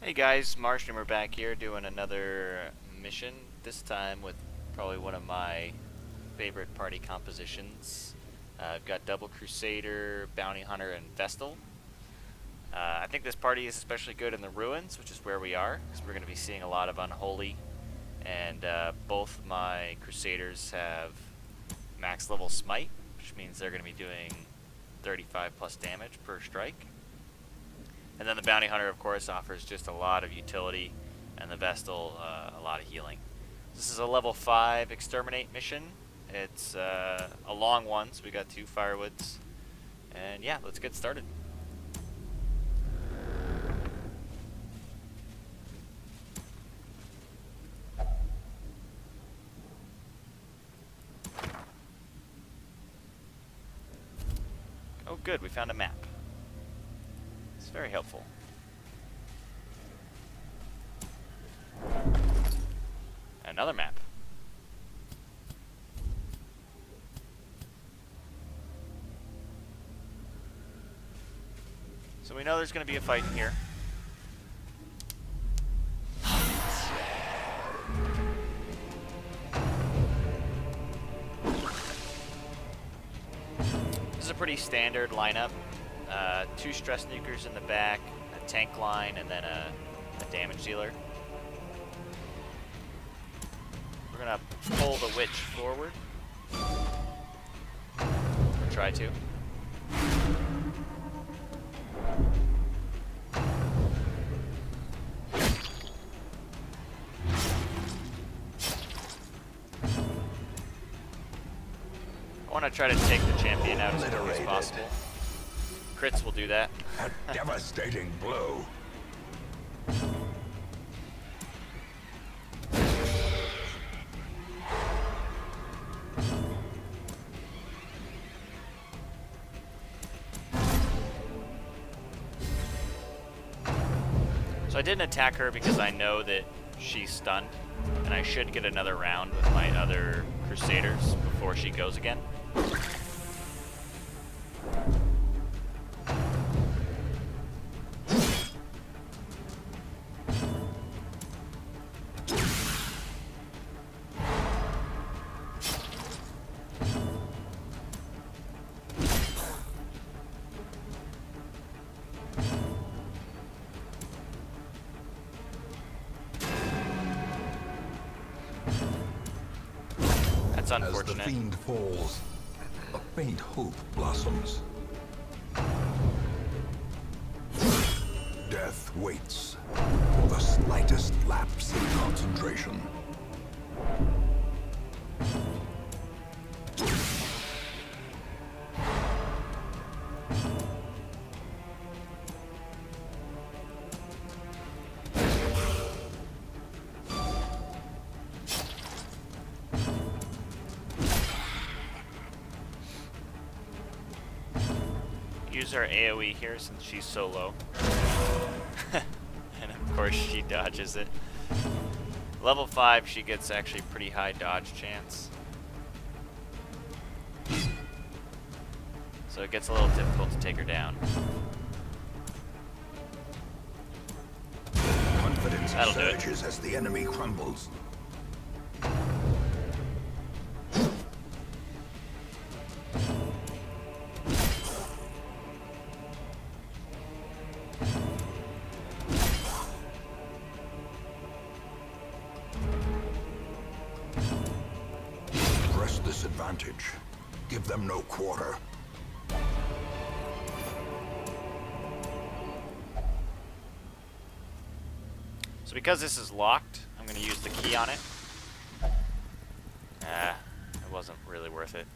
Hey guys, Marsh and we're back here doing another mission, this time with probably one of my favorite party compositions. I've got Double Crusader, Bounty Hunter, and Vestal. I think this party is especially good in the ruins, which is where we are, because we're going to be seeing a lot of Unholy, and both my Crusaders have max level Smite, which means they're going to be doing 35 plus damage per strike. And then the Bounty Hunter, of course, offers just a lot of utility, and the Vestal, a lot of healing. This is a level 5 Exterminate mission. It's a long one, so we got 2 firewoods. And yeah, let's get started. Oh good, we found a map. It's very helpful. Another map. So we know there's going to be a fight in here. This is a pretty standard lineup. 2 stress nukers in the back, a tank line, and then a damage dealer. We're gonna pull the witch forward. Or try to. I want to try to take the champion out as quickly as possible. Crits will do that. A devastating blow. So I didn't attack her because I know that she's stunned, and I should get another round with my other Crusaders before she goes again. That's unfortunate. As the fiend falls, a faint hope blossoms. Death waits for the slightest lapse in concentration. Use our AoE here since she's so low. And of course she dodges it. Level 5 she gets actually pretty high dodge chance. So it gets a little difficult to take her down. Confidence That'll do it. surges as the enemy crumbles. Press this advantage. Give them no quarter. So because this is locked, I'm going to use the key on it. Ah, it wasn't really worth it.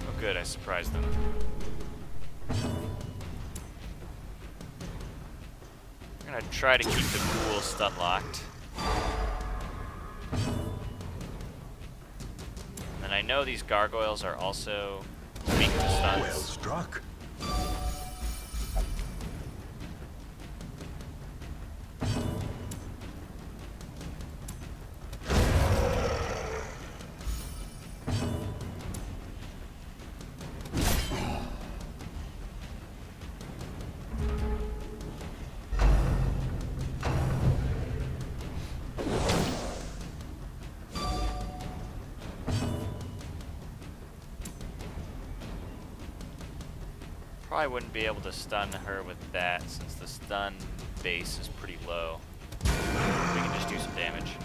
Oh good, I surprised them. I'm going to try to keep the ghoul stun locked. And I know these gargoyles are also weak to stuns. Well struck. Probably wouldn't be able to stun her with that since the stun base is pretty low. We can just do some damage.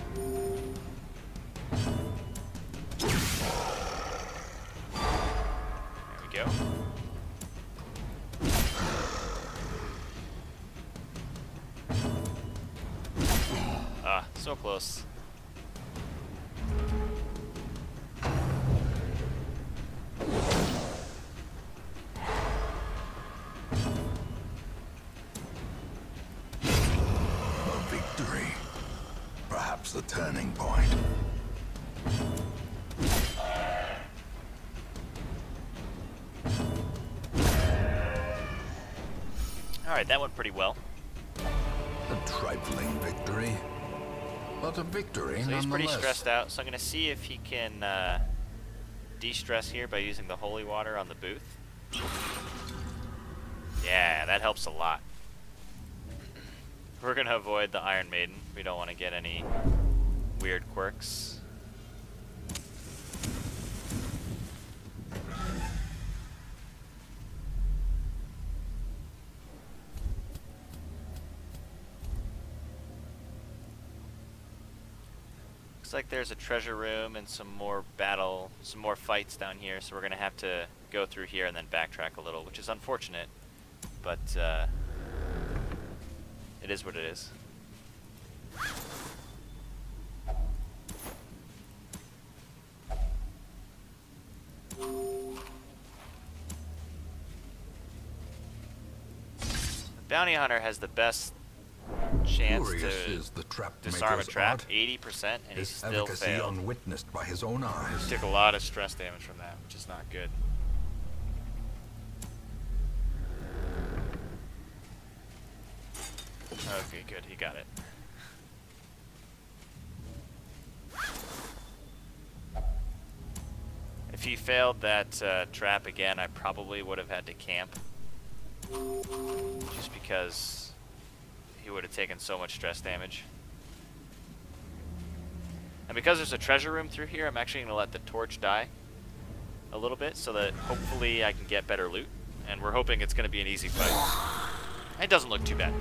There we go. Ah, so close. A victory. Perhaps the turning point. Alright, that went pretty well. A trifling victory, but a victory So he's nonetheless. pretty stressed out, so I'm going to see if he can de-stress here by using the holy water on the booth. Yeah, that helps a lot. We're going to avoid the Iron Maiden. We don't want to get any weird quirks. Looks like there's a treasure room and some more fights down here, so we're gonna have to go through here and then backtrack a little, which is unfortunate, but it is what it is. The bounty hunter has the best chance Curious to is the trap disarm a maker's trap, art. 80%, and he His still efficacy failed. unwitnessed by his own eyes. He took a lot of stress damage from that, which is not good. Okay, good, he got it. If he failed that trap again, I probably would have had to camp. Just because he would have taken so much stress damage. And because there's a treasure room through here, I'm actually going to let the torch die a little bit so that hopefully I can get better loot. And we're hoping it's going to be an easy fight. It doesn't look too bad.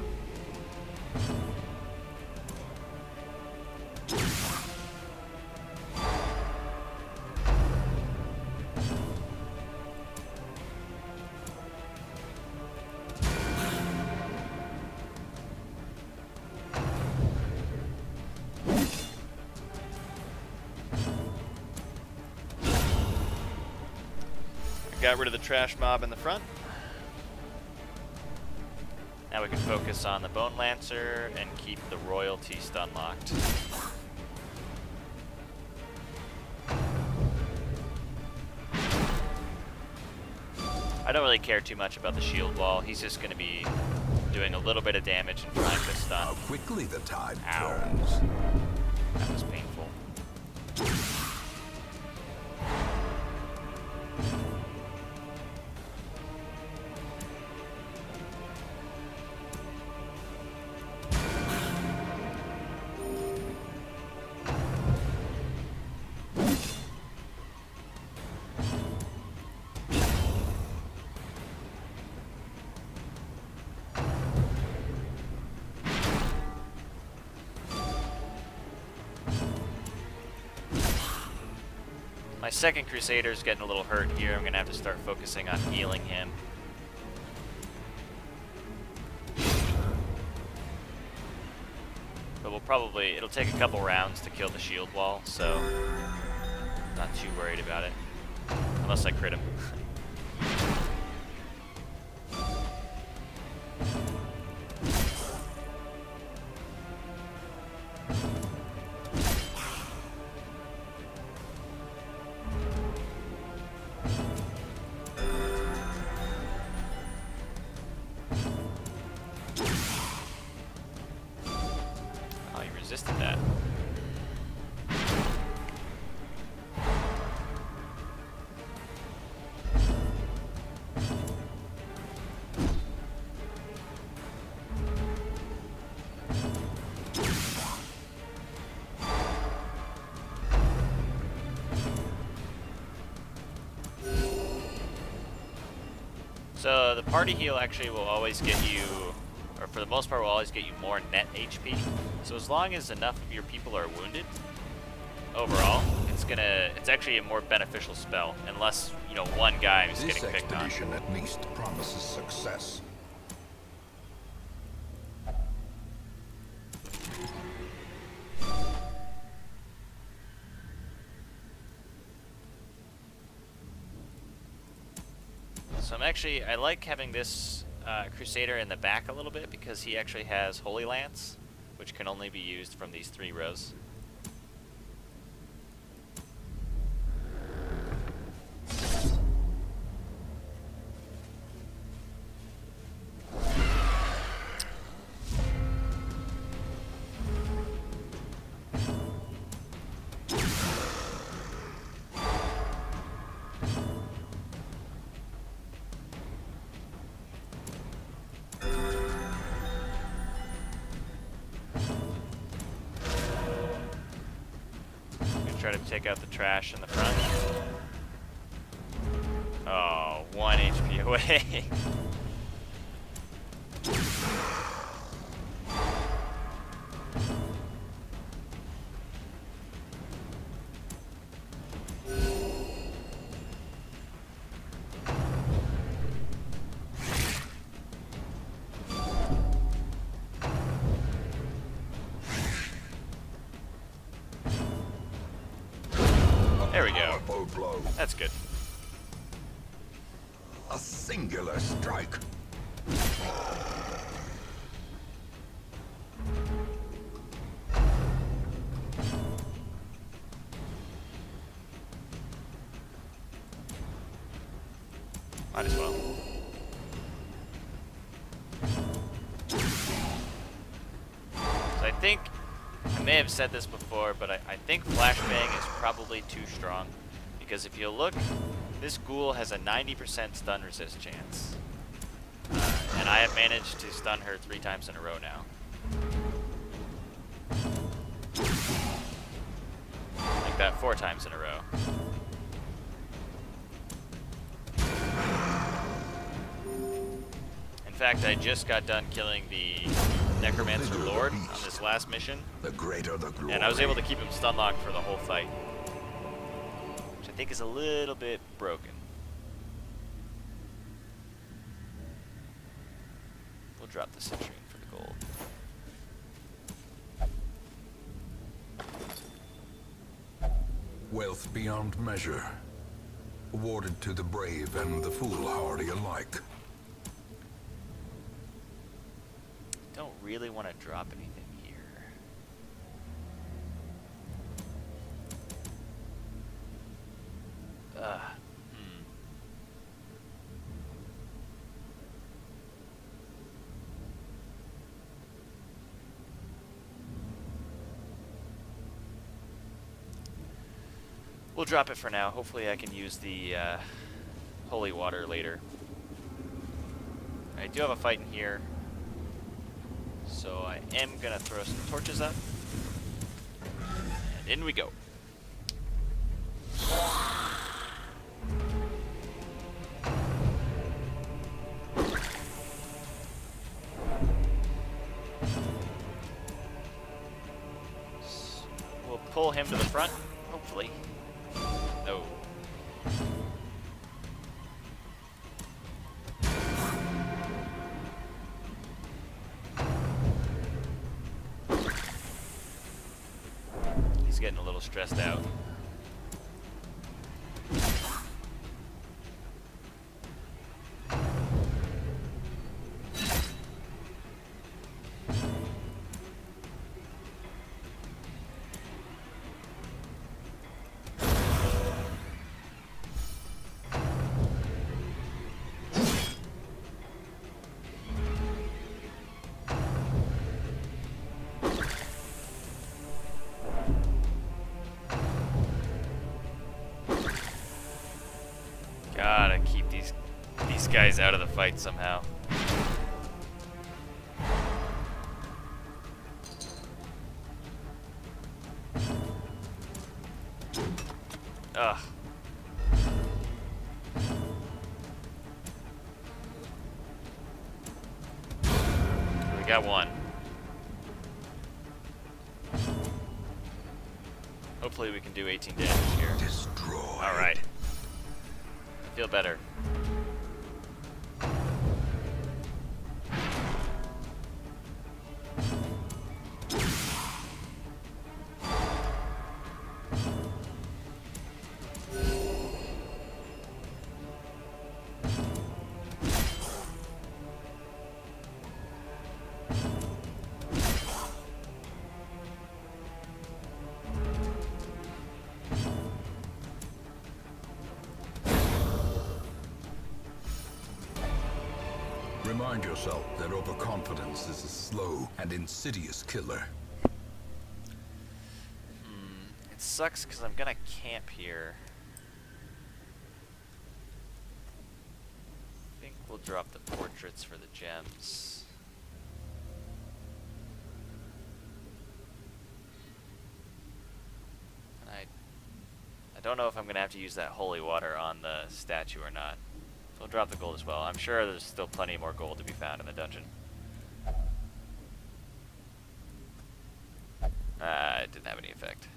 Got rid of the trash mob in the front. Now we can focus on the Bone Lancer and keep the royalty stun locked. I don't really care too much about the shield wall. He's just going to be doing a little bit of damage and trying to stun. How quickly the tide Ow. turns. That was painful. My second Crusader's getting a little hurt here. I'm going to have to start focusing on healing him. But it'll take a couple rounds to kill the shield wall, so not too worried about it. Unless I crit him. Oh, he resisted that. So the party heal actually will always get you, or for the most part will always get you more net HP. So as long as enough of your people are wounded, overall, it's actually a more beneficial spell, unless, you know, one guy is This getting picked on. expedition at least promises success. So I like having this Crusader in the back a little bit because he actually has Holy Lance, which can only be used from these 3 rows. Try to take out the trash in the front. Oh, 1 HP away. There we go. Powerful blow. That's good. A singular strike. Might as well. So I think, I may have said this before, but I think Flashbang is probably too strong. Because if you look, this ghoul has a 90% stun resist chance. And I have managed to stun her 3 times in a row now. Like that 4 times in a row. In fact, I just got done killing the Necromancer Lord on this last mission, The greater the glory. and I was able to keep him stun locked for the whole fight, which I think is a little bit broken. We'll drop the citrine for the gold. Wealth beyond measure, awarded to the brave and the foolhardy alike. Don't really want to drop anything here. We'll drop it for now. Hopefully I can use the holy water later. I do have a fight in here, so I am gonna throw some torches up. And in we go. We'll pull him to the front, hopefully. No. He's getting a little stressed out. Gotta keep these guys out of the fight somehow. Ugh. We got one. Hopefully we can do 18 damage here. Destroy. Alright. I feel better. Remind yourself that overconfidence is a slow and insidious killer. It sucks because I'm gonna camp here. I think we'll drop the portraits for the gems. And I don't know if I'm gonna have to use that holy water on the statue or not. We'll drop the gold as well. I'm sure there's still plenty more gold to be found in the dungeon. It didn't have any effect.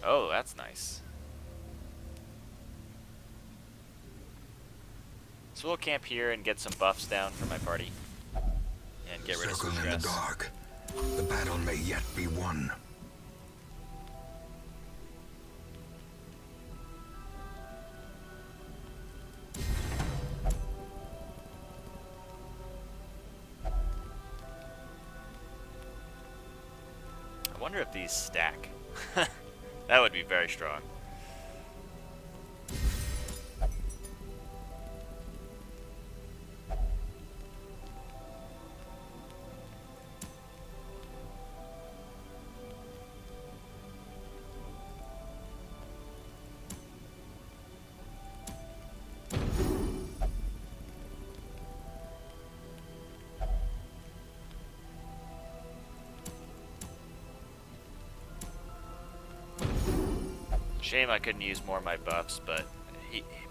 Oh, that's nice. So we'll camp here and get some buffs down for my party. And get rid of some Circle in the stress. dark. The battle may yet be won. I wonder if these stack. That would be very strong. Shame I couldn't use more of my buffs, but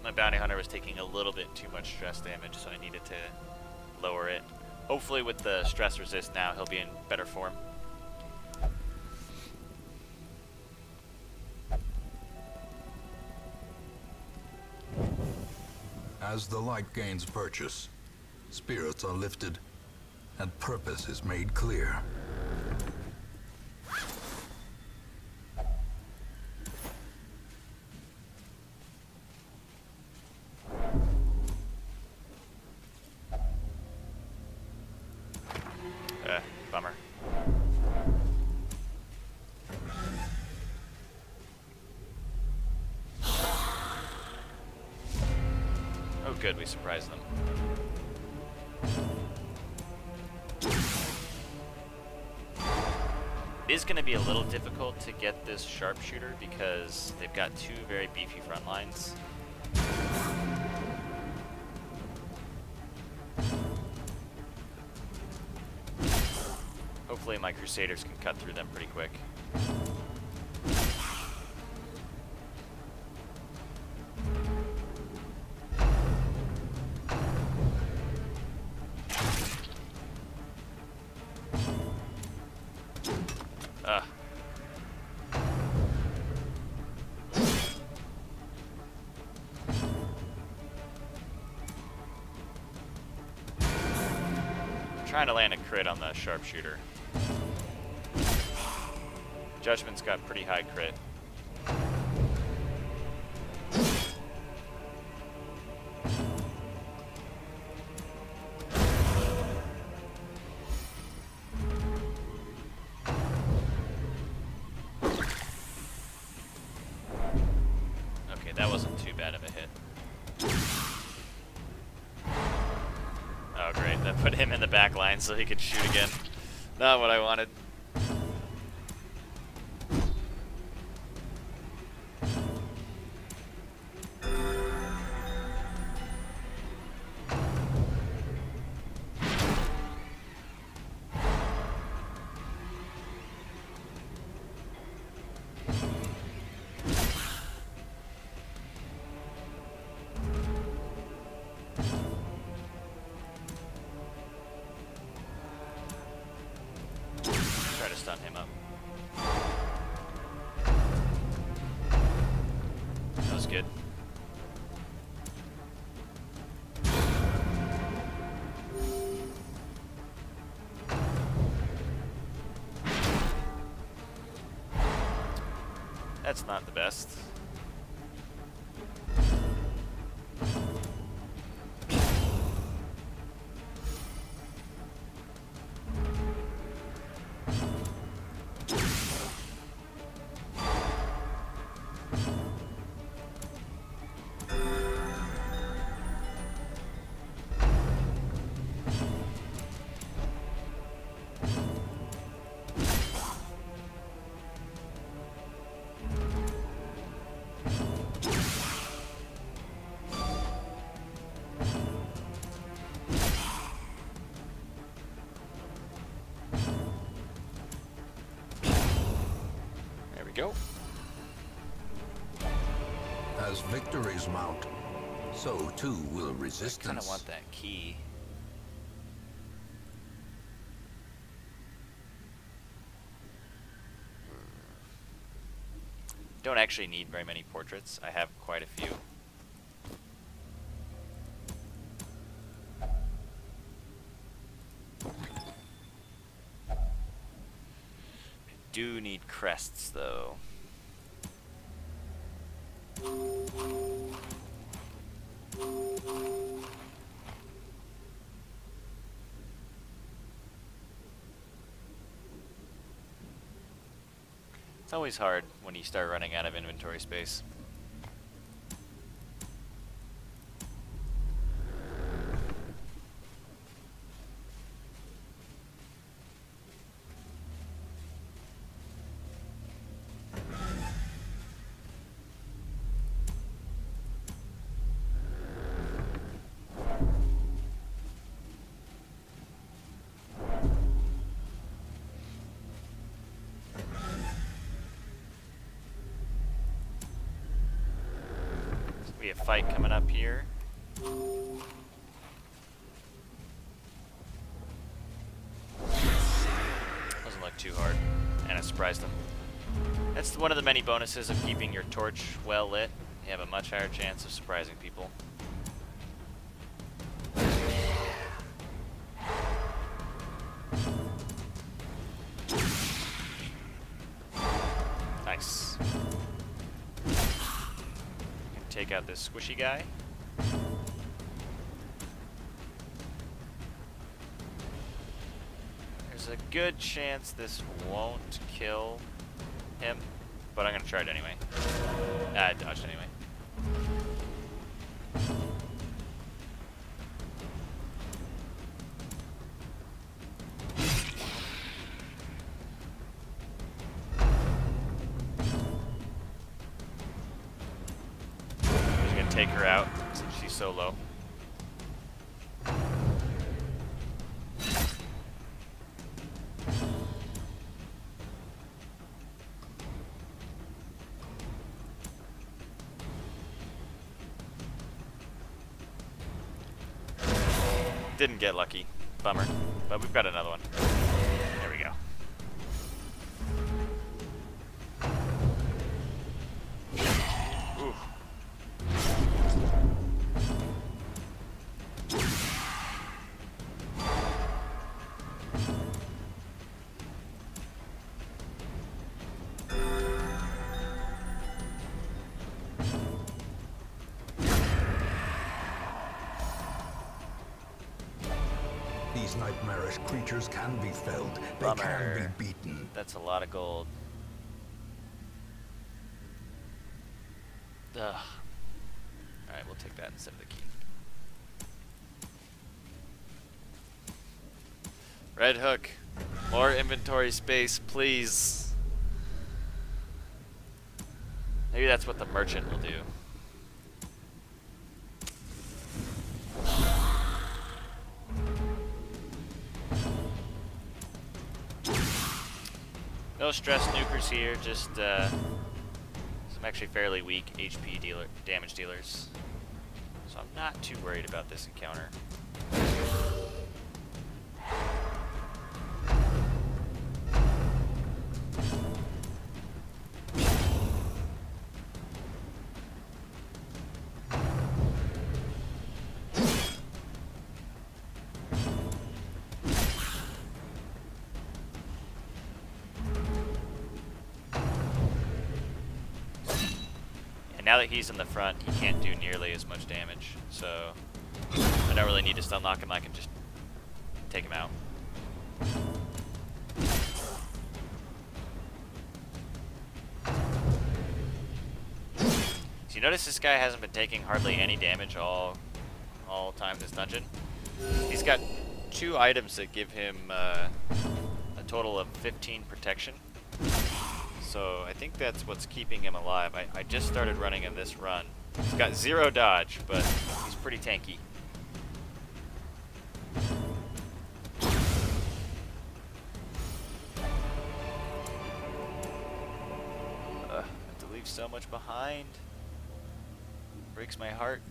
my bounty hunter was taking a little bit too much stress damage, so I needed to lower it. Hopefully with the stress resist now, he'll be in better form. As the light gains purchase, spirits are lifted, and purpose is made clear. Bummer. Oh good, we surprised them. It is going to be a little difficult to get this sharpshooter because they've got two very beefy front lines. Hopefully my Crusaders can cut through them pretty quick. Trying to land a crit on the sharpshooter. Judgment's got pretty high crit. Okay, that wasn't too bad of a hit. Oh great, that put him in the back line so he could shoot again. Not what I wanted. was good. That's not the best. Go. As victories mount, so too will resistance. I kind of want that key. Don't actually need very many portraits. I have quite a few. Do need crests though. It's always hard when you start running out of inventory space. A fight coming up here. Doesn't look too hard, and I surprised them. That's one of the many bonuses of keeping your torch well lit. You have a much higher chance of surprising people. Nice. Take out this squishy guy. There's a good chance this won't kill him, but I'm gonna try it anyway. I dodged anyway. Take her out since she's so low. Didn't get lucky. Bummer. But we've got another one. There we go. Ooh. These nightmarish creatures can be felled. They Bummer. can be beaten. That's a lot of gold. Ugh. Alright, we'll take that instead of the key. Red Hook. More inventory space, please. Maybe that's what the merchant will do. No stress nukers here, just some actually fairly weak HP damage dealers. So I'm not too worried about this encounter. now that he's in the front, he can't do nearly as much damage. So I don't really need to stun lock him. I can just take him out. So you notice this guy hasn't been taking hardly any damage all time this dungeon. He's got 2 items that give him a total of 15 protection. So I think that's what's keeping him alive. I just started running in this run. He's got 0 dodge, but he's pretty tanky. I have to leave so much behind. Breaks my heart.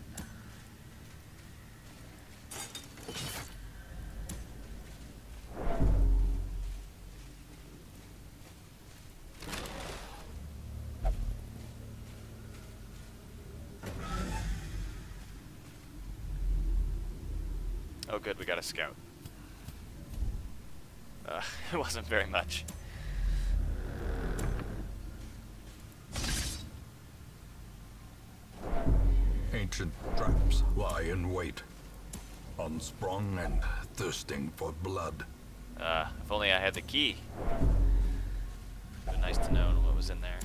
Oh good, we got a scout. It wasn't very much. Ancient traps lie in wait, unsprung and thirsting for blood. If only I had the key. It'd be nice to know what was in there.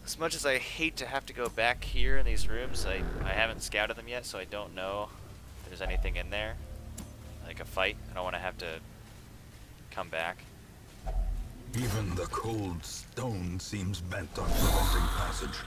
As much as I hate to have to go back here in these rooms, I haven't scouted them yet, so I don't know if there's anything in there. Like a fight. I don't want to have to come back. Even the cold stone seems bent on preventing passage.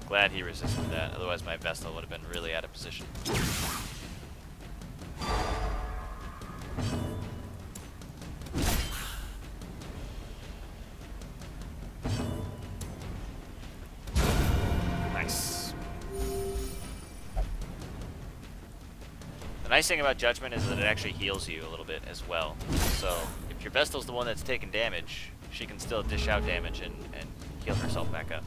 Glad he resisted that, otherwise my Vestal would have been really out of position. Nice. The nice thing about Judgment is that it actually heals you a little bit as well. So if your Vestal's the one that's taking damage, she can still dish out damage and heal herself back up.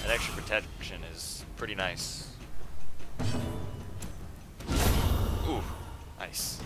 That extra protection is pretty nice. Ooh, nice.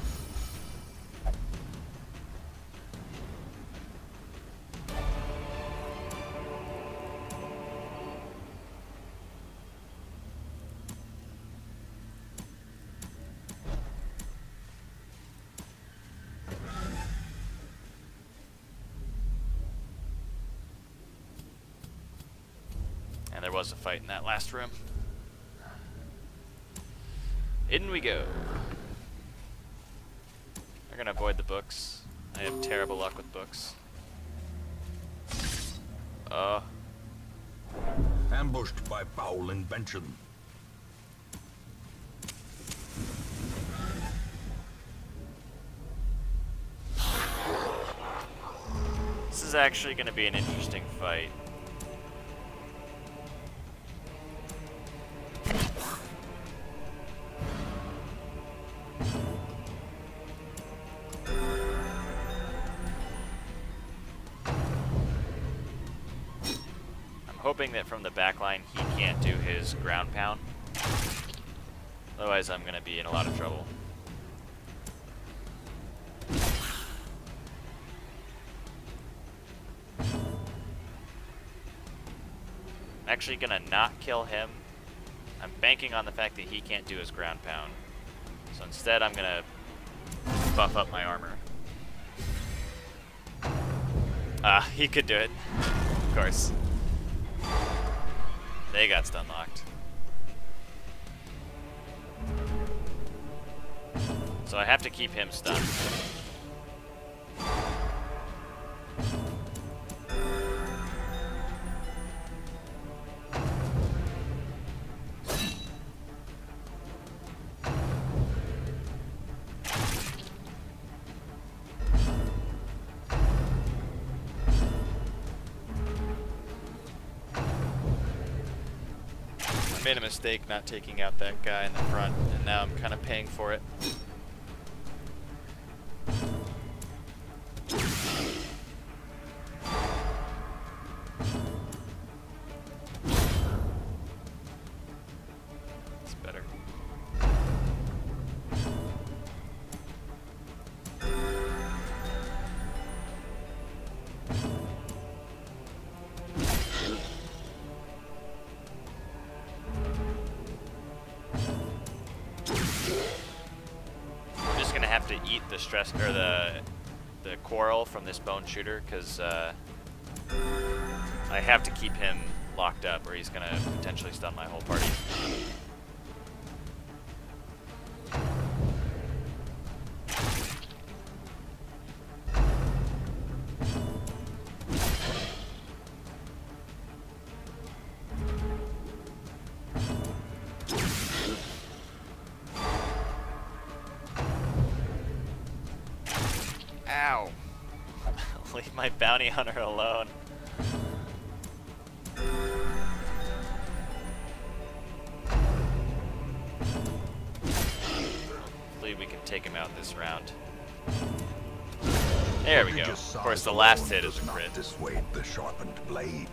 And there was a fight in that last room. In we go. We're gonna avoid the books. I have terrible luck with books. Ambushed by foul invention. This is actually gonna be an interesting fight. Hoping that from the back line he can't do his ground pound. Otherwise I'm going to be in a lot of trouble. I'm actually going to not kill him. I'm banking on the fact that he can't do his ground pound. So instead I'm going to buff up my armor. He could do it. Of course. They got stun locked. So I have to keep him stunned. made a mistake not taking out that guy in the front, and now I'm kind of paying for it. It's better. I'm just gonna have to eat the stress or the coral from this bone shooter because I have to keep him locked up, or he's gonna potentially stun my whole party. Ow! Leave my bounty hunter alone. Hopefully we can take him out this round. There we go. Of course, the last hit is a crit. Dissuade the sharpened blade.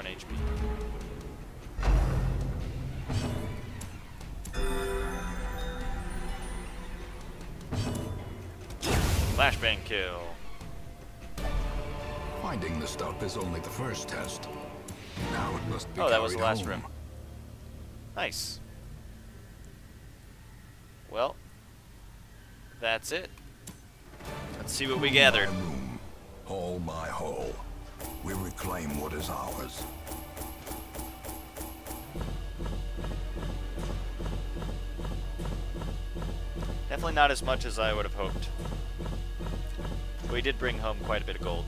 HP. Flashbang kill. Finding the stuff is only the first test. Now it must be Oh, that was the carried last home. room. Nice. Well, that's it. Let's see what we gathered. My room, hall by hall. We reclaim what is ours. Definitely not as much as I would have hoped. We did bring home quite a bit of gold.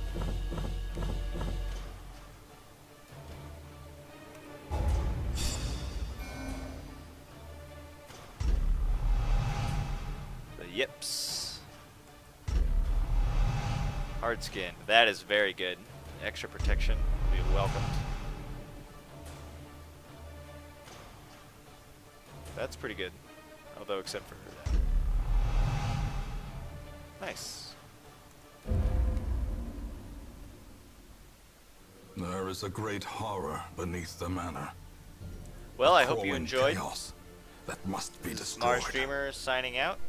The yips. Hard skin. That is very good. Extra protection will be welcomed. That's pretty good. Although, except for that. Nice. There is a great horror beneath the manor. Well, I hope you Crawling enjoyed. chaos that must be This is destroyed. Mars Streamer signing out.